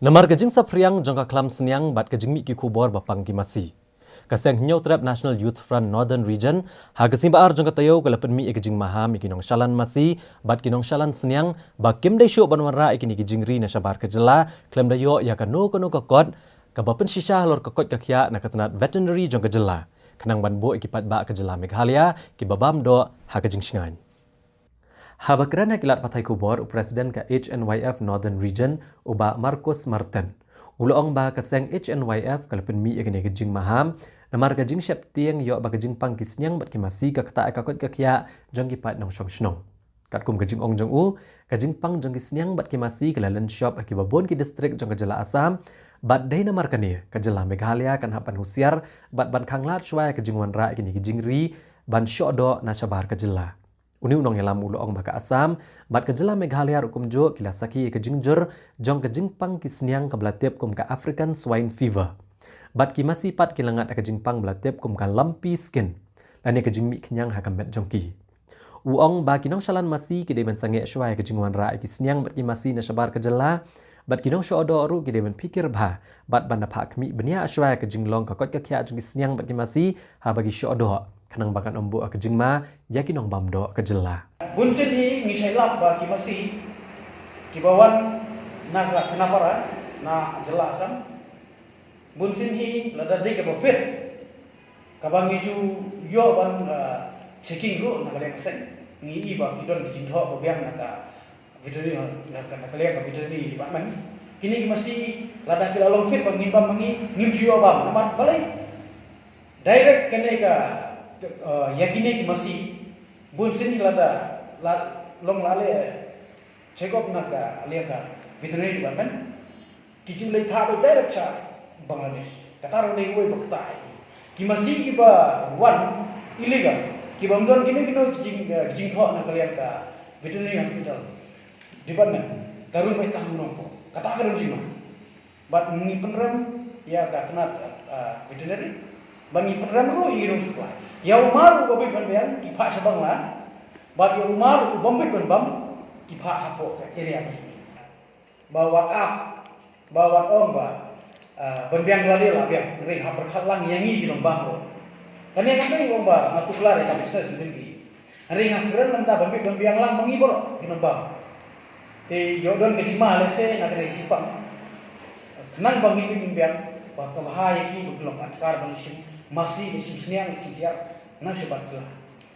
Namar kajing sapriang jangka klam Sniang bat kajing mi ki kubor bapang ki Masi. Kaseng nyau terap National Youth Front Northern Region ha kasing baar jangka tayo kalapan mi kajing Maham ikinong shalan Masi bat kinong shalan Sniang ba kim day show Wanrah ikini kajing ri na sabar ke Jylla klem dayo ya kano kakot kabapen shisha lor kakot kakya na katanat veterinary jangka Jylla. Kanang banbo ikipat ba ke Jylla Meghalaya ki babam do ha kajing shingan. Habakran kilat patai kubor Presiden ke HNYF Northern Region uba Marcos Martin. Uloong ba kaseng HNYF kalapin mi ikini kajing Maham namar kajing syap tiang yo ba Jingpang ki Sniang bat ki Masi ka kata kakot kakya jang ki pat nong snong. Kat kum kajing ong jang u Jingpang jang ki Sniang bat ki Masi kala Lynshop ki babon ki distrik jang Jylla Assam bat day namar kani ka Jylla Meghalaya kan hapan husiar bat ban khanglat shwai kajing Wanrah ikini kajing ri ban syodo na sabar ke Jylla. Uni unong yalam uloong baka Assam, bat ke Jylla Meghalaya rukum jo kila saki ke jingjur, jong ke Jingpang ki Sniang ke belatip kum ke African Swine fever. Bat ki Masi pat kilangat ke Jingpang belatip kum ke Lumpy skin. Lani ke jingmi kenyang hakam bet jongki. Uong ba kinong shalan Masi ki demen sange shwai ke jing Wanrah ki Sniang bat ki Masi na sabar ke Jylla. Bat kinong syodo ru ki demen pikir bah, bat banda pak mi benia shwai ke jinglong kakot kakya jong ki Sniang bat ki Masi ha bagi syodo. Kanang bakan ombu ke jingma yakin ong bamdo ke Jylla. Bunsin hi ngisailap ba ki Masi ki bawan naga Nabar na Jylla Assam. Bunsin hi lada de ke bofit kabang ju yo ban checking ru na kale kaseng ngi ba ki don ki jingtho ba biang naka veterinary na kale ka veterinary department kini ki Masi lada ki lalong fit bang ngimbam mangi ngimjiyo bam namat balai direct kene ka yakini ki Masi bunsin lada long lale check-up naka aliaka veterinary department kijing lay tha ba direct sa Bangladesh kataro lay way baktai ki Masi ki ba one illegal ki bamdon kini kino kijing tho naka aliaka veterinary hospital department karun may tahang nompo kata karun jima but ngi penram ya ka kanat veterinary bangi penram ro irum supply ya umaru babi banbian ki pha sabang la ba ya umaru bombit banbam ki pha hapo ka area ni bawa up bawa om ba banbiang lali la biang ri ha perkhalang yangi ki nombang ro kani kan om ba matuklar ka business ni ri ngakren nanta bombit banbiang lang mangi boro ki nombang te yodon ke jima lese na kare sipang nang bangi ni biang ba ka bahaya ki bulong atkar bangsim Masi di Sniang siap nasi batla.